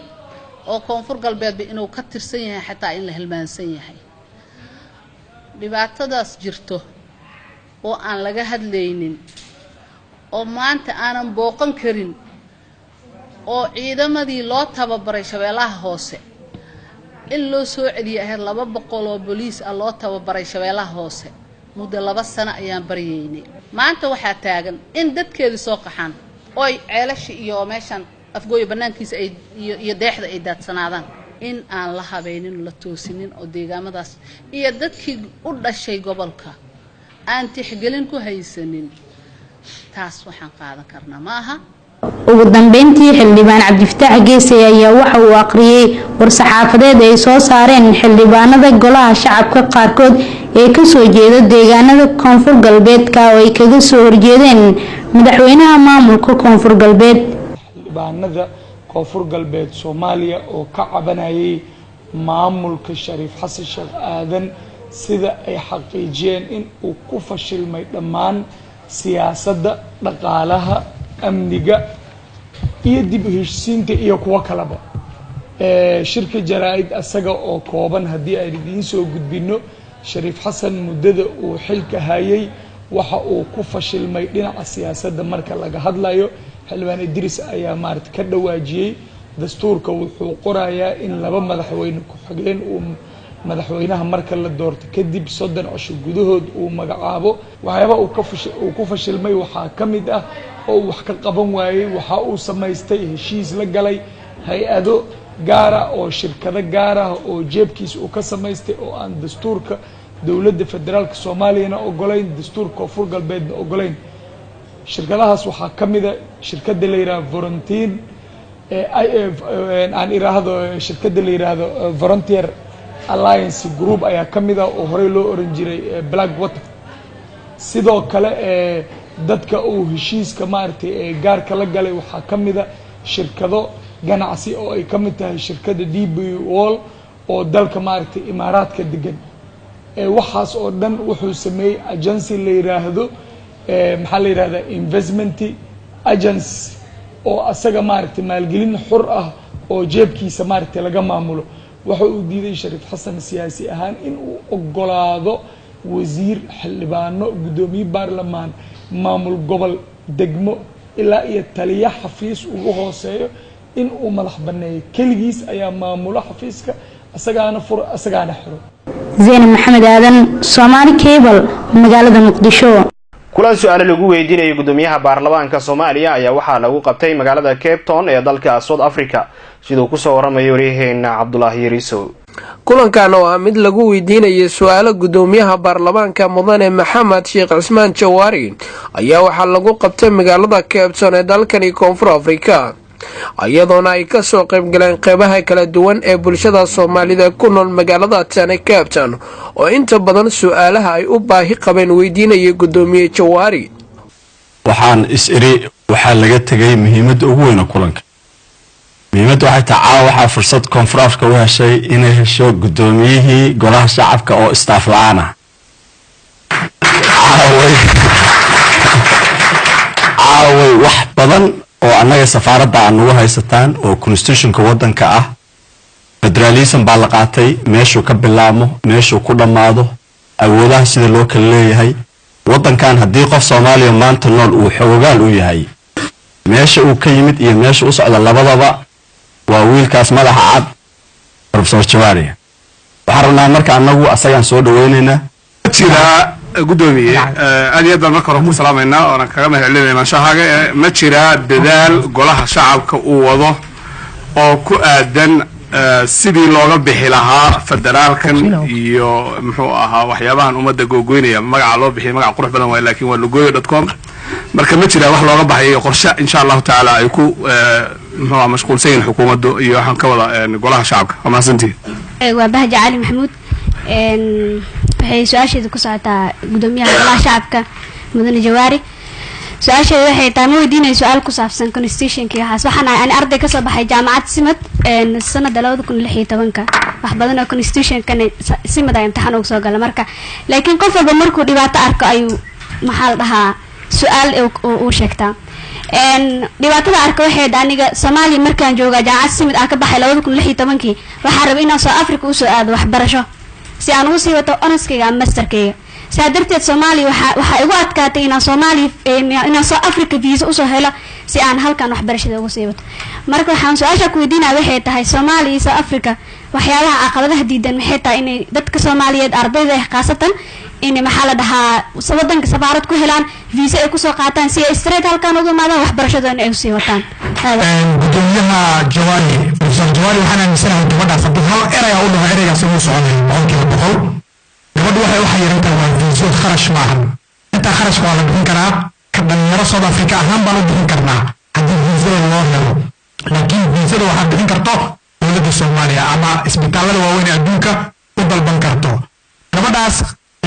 oo Koonfur Galbeedba inuu ka tirsan yahay xataa in la hilmaansan yahay dhibaatadaas jirto oo aan laga hadlaynin oo maanta aanan booqan karin oo ciidamadii loo tababaray Shabeellaha Hoose in loo soo celiyay ahayd 200 oo booliis ah loo tababaray Shabeellaha Hoose muddo 2 sano ayaan bariyeynay maanta waxaa taagan in dadkeedii soo qaxaan oo ay ceelashi iyo meeshan afgooy banaankiisa ay iyo deexda ay daadsanaadaan in aan la habeeynin la toosinin oo deegaamadaas iyo dadkii u dhashay gobolka aan tixgelin ku haysanin taas waxaan qaadan karnaa maaha ugu dambeyntii xildhibaan Cabdifataax Geesay ayaa waxa uu aqriyay war-saxaafadeed ay soo saareen xildhibaanada golaha shacabka qaarkood ee ka soo jeeda deegaanada Koonfur Galbeed ka oo ay kaga soo horjeedeen madaxweynaha maamulka Koonfur Galbeed xildhibaanada Koonfur Galbeed Soomaaliya oo ka cabanayay maamulka Shariif Xasan Sheekh Aadan sida ay xaqiijiyeen in uu ku fashilmay dhammaan siyaasadda dhaqaalaha amniga iyo dib u heshiisiinta iyo kuwo kaleba shirka jaraa'id asaga oo kooban haddii aan idiin soo gudbino shariif xasan muddada uu xilka hayay waxa uu ku fashilmay dhinaca siyaasadda marka laga hadlayo xildhibaan Idris ayaa maaragtay ka dhawaajiyay dastuurka wuxuu qorayaa in laba madaxweyne ku xigeen uu madaxweynaha marka la doorto kadib 30 cisho gudahood uu magacaabo waxyaaba uu ku fashilmay waxaa ka mid ah oo wax ka qaban waayay waxa uu samaystay heshiis la galay hay-ado gaara oo shirkado gaar ah oo jeebkiisa uu ka samaystay oo aan dastuurka dowladda federaalka Soomaaliyana ogolayn dastuurka Koonfur Galbeedna ogolayn shirkadahaas waxaa ka mid ah shirkadda la yiraahdo Volunteer aan iraahdo shirkadda la yiraahdo Volunteer Alliance Group ayaa ka mid ah oo horey loo oran jiray Blackwater sidoo kale dadka uu heshiiska maartay gaarka la galay waxaa ka mid ah shirkado ganacsi oo ay ka mid tahay shirkadda DB Wall oo dalka maartay Imaaraadka degan waxaas oo dhan wuxuu sameeyay agency la yiraahdo maxaa la yiraahdaa investment agency oo asaga maartay maalgelin xur ah oo jeebkiisa maartay laga maamulo waxa uu diiday shariif xasan siyaasi ahaan in uu ogolaado wasiir xildhibaano gudoomiye baarlamaan maamul gobol degmo ilaa iyo taliya xafiis ugu hooseeyo in uu madax baneeyo kaligiis ayaa maamula xafiiska asagaana fur asagaana xiro Zainab Maxamed Aadan Somali Cable magaalada Muqdisho kulan su'aalo lagu weydiinayay gudoomiyaha baarlamaanka Soomaaliya ayaa waxaa lagu qabtay magaalada Cape Town ee dalka South Africa sidoo ku soo waramay wariyaheena Cabdullaahi Yariiso kulankan oo ah mid lagu weydiinayay su'aalo gudoomiyaha baarlamaanka mudane Maxamed Sheekh Cismaan Jawaari ayaa waxaa lagu qabtay magaalada Cape Town ee dalkani Koonfur Afrika ayadoona ay ka soo qayb galeen qaybaha kala duwan ee bulshada Soomaalida ku nool magaalada Cape Town oo inta badan su'aalaha ay u baahi qabeen weydiinayay gudoomiye Jawaari waxaan is-iri waxaa laga tagay muhiimadda ugu weyn kulanka muhiimadda waxay tahay waxaa fursad Koonfur Afrika u heshay inay hesho gudoomiyihii golaha shacabka oo staff la'aan ah wax badan oo annaga safaaradda aan ugu haysataan oo constitutionka waddanka ah federalism baa la qaatay meeshuu ka bilaabmo meeshuu ku dhammaado awoodaha sida loo kala leeyahay waddankan haddii qof Soomaaliya maanta nool uu xogogaal u yahay meesha uu ka yimid iyo meesha u socda labadaba waa wiilkaas madaxa cad Professor Jawaari waxaan rabnaa marka annagu asagaan soo dhaweynaynaa gudoomiye aad iyo aad marka hore ku salaamayna oo aan kaga mahadcelinayna maashaaga ma jira dadaal golaha shacabka uu wado oo ku aadan sidii looga bixi lahaa federaalkan iyo muxuu ahaa waxyaabahan ummadda googoynaya magaca loo bixiyay magac qurux badan waay laakiin waa lugoyo.com marka ma jira wax looga baxay qorshe insha Allah taala ay ku muxuu mashquulsan xukuumaddu iyo waxaan ka wada golaha shacabka ama santii waa Bahja Cali Maxamuud waxay su'aasheedu ku socotaa gudoomiyaha golaha shacabka mudane Jawaari su'aasheedu waxay tahay ma weydiinay su'aal ku saabsan constitutionka waxaan aan arday ka soo baxay jaamacad Simad sanada 2016 wax badan oo constitutionka Simad ay imtixaan ugu soo galay marka laakiin qof walba markuu dhibaato arko ayuu maxaa la dhahaa su'aal uu sheegtaa dhibaatada arko waxay aniga Soomaaliya markaan joogaa jaamacad Simad aan ka baxay 2016 waxaan rabay inaan South Africa u soo aado waxbarasho si aan ugu sii wato honorskayga ama masterkayga saadarteed Soomaaliya waxa igu adkaatay inaan Soomaaliya inaan South Africa visa u soo helo si aan halkan waxbarashada ugu sii wato marka waxaan su'aasha ku weydiinaa waxay tahay Soomaaliya iyo South Africa waxyaalaha caqabadaha diidan waxay tahay in dadka Soomaaliyeed ardayda ah qaasatan in maxaa la dhahaa wadanka safaarad ku helaan visa ay ku soo qaataan si ay straight halkan ugu imaadaan waxbarashadooda ay u sii wataan gudoomiyaha Jawaari Professor Jawaari waxaan aaminsanahay gabadhaas haddii hal erey u dhaho ereygaas uu soconay boqol gabadhu waxay u xayiran tahay waa visa kharash maahan inta kharash waa la bixin karaa ka dhalinyaro South Africa ahaan baan u bixin karnaa haddii visa loo helo laakiin visa waxaa bixin karto dowladda Soomaaliya ama isbitaalada waaweyn adduunka u dalban karto gabadhaas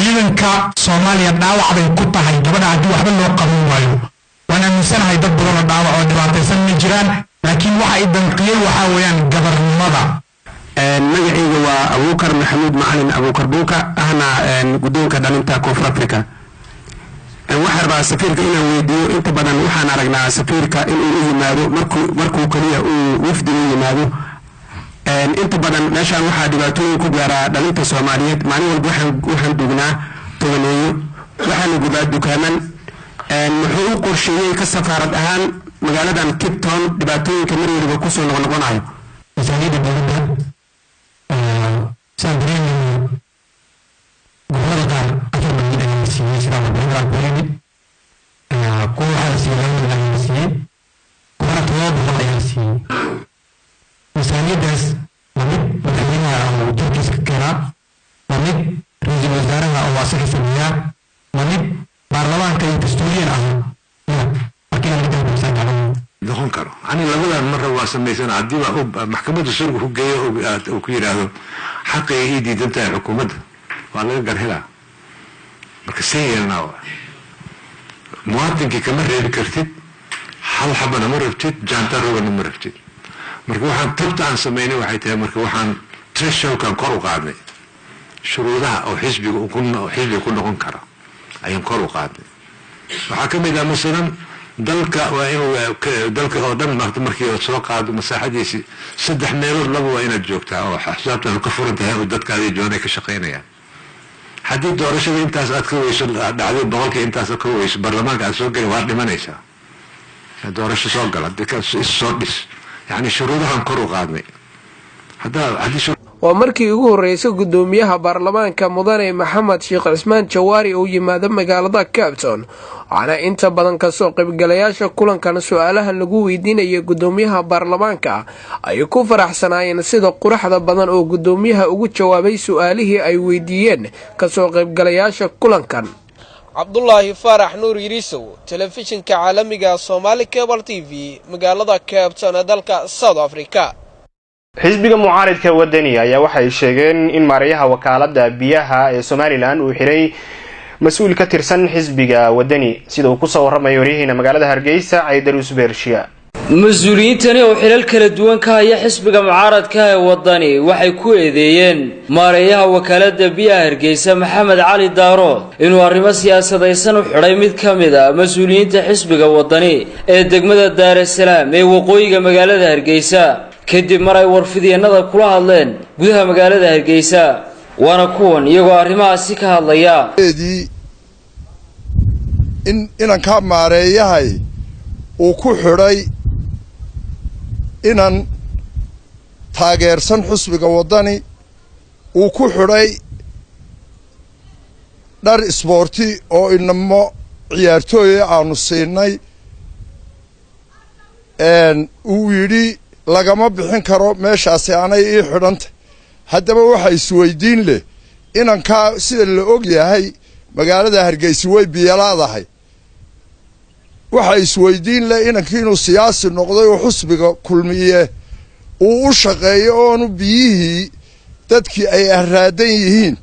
ciidanka Soomaaliya dhaawac bay ku tahay gabadha haddii waxba loo qaban waayo waan aaminsanahay dad badan oo dhaawac oo dhibaataysan ma jiraan laakiin waxa ay danqiyay waxa weeyaan gabarnimada magacayga waa Abuukar Maxamuud Macalin Abuukar Buuka ahna guddoonka dhalinta Koonfur Afrika waxaan rabaa safiirka inaan weydiiyo inta badan waxaan aragnaa safiirka inuu u yimaado markuu kaliya uu wafdi u yimaado inta badan meeshaan waxaa dhibaatooyin ku gaaraa dhalinta Soomaaliyeed maalin walba waxaan dugnaa tobaneeyo waxaan gudaa dukaaman muxuu u qorsheeyay ka safaarad ahaan magaaladan Cape Town dhibaatooyinka mar waliba ku soo noqonayo miisaaniyadda dowladda sandrine gobolada qaar afar milyan ayaa siiyey sida gobolada Benin kuwa waxaa siiyey ayaa siiyey kuwana 700 ayaa siiyey miisaaniyaddaas waa mid madaxweynaha uu jirkiisa ka keenaa waa mid ra-iisul wasaaraha oo asaga sameeyaa waa mid baarlamaanka iyo dastuuriyan ah noqon karo ani labadan marra waa samaysan haddii baa maxkamadda sharciga ku geeyo oo ku yidhaahdo xaqay ii diidan tahay xukuumadda waa laga garhelaa marka see yeelnaa muwaatinkii kama reebi kartid hal xabana ma rabtid jaantaa rogana ma rabtid marka waxaan tabta aan samaynay waxay tahay marka waxaan thresholdkan kor u qaadnay shuruudaha oo xisbiga ku noqon kara ayaan kor u qaadnay waxaa ka mid ah masalan dalka waa inuu dalka oo dhan markii soo qaado masaaxadiisii 3 meelood laba waa inaad joogtaa oo xisaabtan ka furan tahay oo dadkaadii joonay ka shaqaynayaan haddii doorashada intaas aad ka weyso dhacday boqolkii intaas ka weyso baarlamaanka aad soo geli waa dhimanaysaa doorasho soo gala soo dhis yani shuruudahan kor u qaadnay waa markii ugu horeysay gudoomiyaha baarlamaanka mudane maxamed sheekh cismaan jawaari uu yimaado magaalada Cape Town waxaana inta badan kasoo qaybgalayaasha kulankan su'aalaha lagu weydiinayay gudoomiyaha baarlamaanka ay ku faraxsanaayeen sida quruxda badan oo gudoomiyaha ugu jawaabay su'aalihii ay weydiiyeen kasoo qaybgalayaasha kulankan. cabdullaahi faarax nuur yirisow telefishinka caalamiga Somali Cable TV magaalada Cape Town ee dalka South Africa. xisbiga mucaaridka wadani ayaa waxay sheegeen in maarayaha wakaalada biyaha ee Somaliland uu xiray mas'uul ka tirsan xisbiga wadani sida uu ku soo waramayo wariyahina magaalada Hargeysa Aydarus Bershiya. mas-uuliyiintani oo xilal kala duwan ka haya xisbiga mucaaradka ee wadani waxay ku eedeeyeen maarayaha wakaalada biyaha Hargeysa Maxamed Cali Daaro inuu arrimo siyaasadaysan u xiray mid ka mid ah mas-uuliyiinta xisbiga wadani ee degmada Dar es Salaam ee waqooyiga magaalada Hargeysa kadib mar ay warfideenada kula hadleen gudaha magaalada Hargeysa waana kuwan iyagoo arrimahaasi ka hadlaya inan ka maareeyahay uu ku xiray inan taageersan xisbiga wadani uu ku xiray dhar isboorti oo inamo ciyaartooy aanu siinay uu yidhi lagama bixin karo meeshaasi aanay ii xidhanta haddaba waxa isweydiin leh inankaa sida la og yahay magaalada Hargeysa way biyalaadahay waxa isweydiin leh inankii inuu siyaasi noqday oo xisbiga kulmiye uu u shaqeeyo oonu biyihii dadkii ay araadan yihiin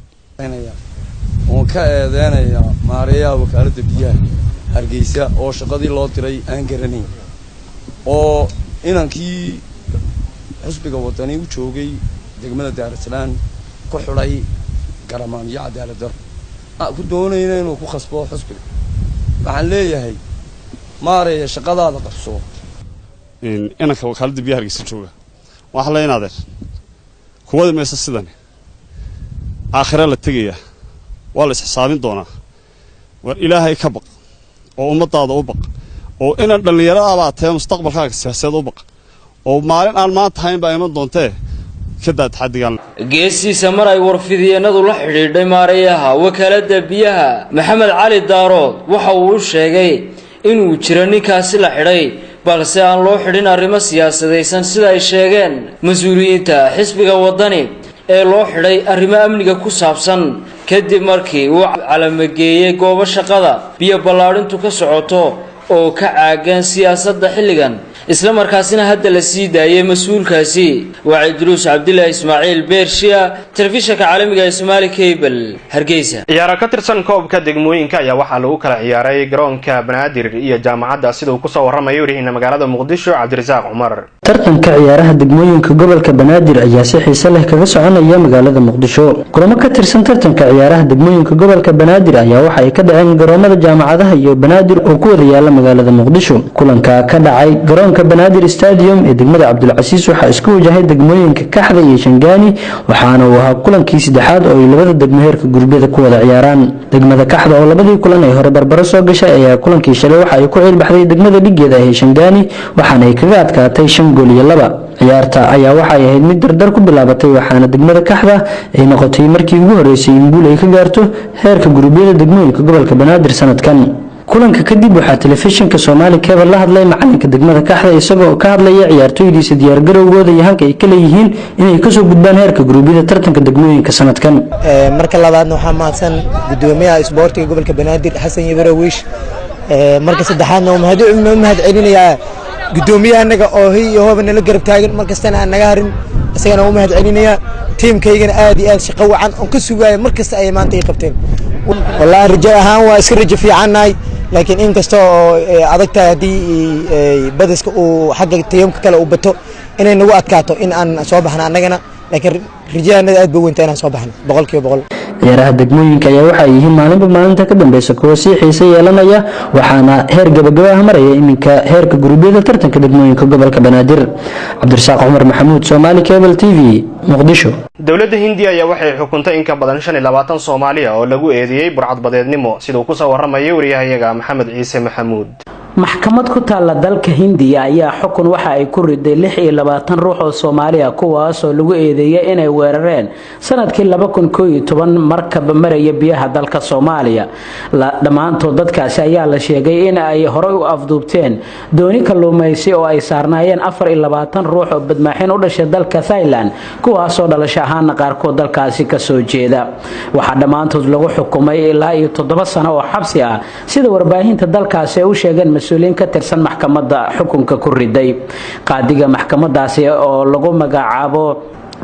oo ka eedeynaya maarayaha wakaalada biyaha Hargeysa oo shaqadii loo diray aan garanayn oo inankii xisbiga wadani u joogay degmada Dar es Salaam ku xulay garamaan iyo cadaalad darro ku doonayna inuu ku khasbo xisbiga waxaan leeyahay maaraya shaqadaada qabso inanka wakaalada biyaha Hargeysa jooga waxa la yiraahdaa kuwada meesa sidan aakhira la tagaya waa la xisaabin doonaa war ilaahay ka baq oo ummadaada u baq oo inaan dhalinyarada abaatay mustaqbalkaaga siyaasadeed u baq oo maalin aan maanta hayn baa iman doontee kada taxadigan geesiisa mar ay warfideenadu la xidhiidhay maarayaha wakaalada biyaha Maxamed Cali Daaro waxa uu sheegay inuu jiro ninkaasi la xidhay balse aan loo xidhin arrimo siyaasadaysan sida ay sheegeen mas-uuliyiinta xisbiga wadani ee loo xidhay arrimo amniga ku saabsan kadib markii uu calamageeyay goobo shaqada biyo ballaadhintu ka socoto oo ka caagan siyaasadda xilligan isla markaasina hadda la sii daayay mas-uulkaasi. waa Idruus Cabdilaahi Ismaaciil Beershiya, telefishinka caalamiga ee Somali Cable, Hargeysa. ciyaaro ka tirsan koobka degmooyinka ayaa waxaa lagu kala ciyaaray garoonka Banaadir iyo jaamacadda sida uu ku soo waramayo wariyaha magaalada Muqdisho Cabdirasaaq Cumar. tartanka ciyaaraha degmooyinka gobolka Banaadir ayaa si xiiso leh kaga soconaya magaalada Muqdisho. kulamo ka tirsan tartanka ciyaaraha degmooyinka gobolka Banaadir ayaa waxa ay ka dhaceen garoomada jaamacadaha iyo Banaadir oo ku wada yaala magaalada Muqdisho. kulanka ka dhacay garoonka Banaadir Stadium ee degmada Cabdulcasiis waxa isku wajahay degmooyinka Kaxda iyo Shangaani, waxaana uu ahaa kulankii saddexaad oo ay labada degmo heerka gurbiyada ku wada ciyaaraan. degmada Kaxda oo labadii kulan ay hore barbaro soo gashay ayaa kulankii shalay waxa ay ku ciilbaxday degmada dhigeeda ee Shangaani, waxaana ay kaga adkaatay 5 gool iyo 2. ciyaarta ayaa waxay ahayd mid dardar ku bilaabatay, waxaana degmada Kaxda ay noqotay markii ugu horeysay in guul ay ka gaarto heerka gurbiyada degmooyinka gobolka Banaadir sanadkan. kulanka kadib waxaa telefishinka Somali Cable la hadlay macalinka degmada Kaxda isagoo ka hadlaya ciyaartoydiisa diyaar garowgooda iyo hanka ay ka leeyihiin inay ka soo gudbaan heerka gurbiyada tartanka degmooyinka sanadkan. marka labaadna waxaa mahadsan gudoomiyaha isboortiga gobolka Banaadir Xasan Yabarawish. marka saddexaadna waxaan mahad celinayaa gudoomiyahanaga oo iyo hooba nala garab taagan markastana aan naga harin, isagana u mahad celinayaa. tiimkaygana aad iyo aad shaqo wacan oo ka sugaya markasta ay maanta ay qabteen. wallahi rajo ahaan waa iska rajo fiicannahay, laakiin in kasta oo adag tahay haddii badaska uu xagga tayamka kale uu bato inay nagu adkaato in aan soo baxno annagana, laakiin rajahanada aad ba weynta inaan soo baxno 100%. ciyaaraha degmooyinka ayaa waxay yihiin maalinba maalinta ka dambaysa kuwa si xiiso yeelanaya, waxaana heer gabagaba ah maraya iminka heerka gurbiyada tartanka degmooyinka gobolka Banaadir. Cabdirasaaq Cumar Maxamuud, Somali Cable TV, Muqdisho. dowladda Hindiya ayaa waxay xukuntay in ka badan 25 Soomaaliya oo lagu eedeeyay burcad badeednimo sida uu ku soo waramayo wariyahayaga Maxamed Ciise Maxamuud. maxkamad ku taala dalka Hindiya ayaa xukun waxa ay ku riday 26 ruux oo Soomaali ah kuwaas oo lagu eedeeyay inay weerareen sanadkii 2011 markab maraya biyaha dalka Soomaaliya. dhamaantood dadkaasi ayaa la sheegay in ay hore u afduubteen dooni kalluumaysi oo ay saarnaayeen 24 ruux oo badmaaxin u dhashay dalka Thailand, kuwaas oo dhalasho ahaan qaarkood dalkaasi ka soo jeeda. waxaa dhamaantood lagu xukumay ilaa 7 sano oo xabsi ah sida warbaahinta dalkaasi u sheegeen mas'uuliyiin ka tirsan maxkamadda xukunka ku riday. qaadiga maxkamadaasi oo lagu magacaabo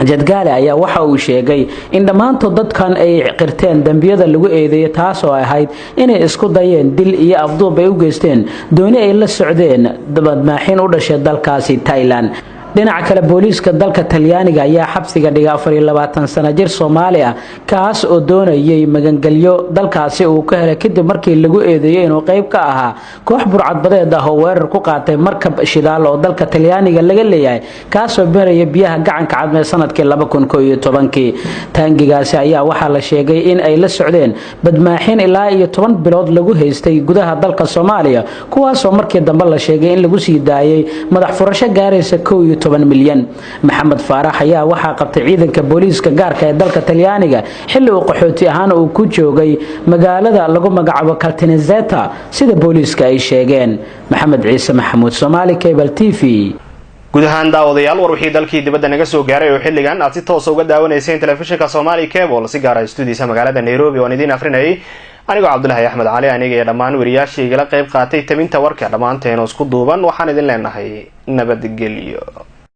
Jadgaale ayaa waxa uu sheegay in dhamaantood dadkan ay qirteen dambiyada lagu eedeeyay, taas oo ahayd inay isku dayeen dil iyo afduub ay u geysteen dooni ay la socdeen badmaaxin u dhashay dalkaasi Thailand. dhinaca kale booliiska dalka Talyaaniga ayaa xabsiga dhigay 24 sano jir Soomaali ah kaas oo doonayay magangalyo dalkaasi uu ka helay kadib markii lagu eedeeyay inuu qayb ka ahaa koox burcad badeed ah oo weerar ku qaatay markab shidaal oo dalka Talyaaniga laga leeyahay kaas oo beeraya biyaha gacanka cadmay sanadkii 2011. taangigaasi ayaa waxaa la sheegay in ay la socdeen badmaaxin ilaa 10 bilood lagu haystay gudaha dalka Soomaaliya, kuwaas oo markii dambe la sheegay in lagu sii daayay madax furasho gaaraysa 10 milyan. Maxamed Faarax ayaa waxaa qabtay ciidanka booliiska gaarka ee dalka Talyaaniga xilli uu qaxooti ahaan uu ku joogay magaalada lagu magacaabo Caltanissetta sida booliiska ay sheegeen. Maxamed Ciise Maxamuud, Somali Cable TV. guud ahaan daawadayaal war wixii dalkii dibadda naga soo gaaray oo xilligan aad si toos uga daawanayseen telefishinka Somali Cable si gaar ah stuudiisa magaalada Nairobi oo idin afrinayay anigoo Cabdulaahi Axmed Cali aniga iyo dhammaan wariyaashii igala qayb qaatay taminta warka dhamaanteen oo isku duuban waxaan idin leenahay nabadgelyo.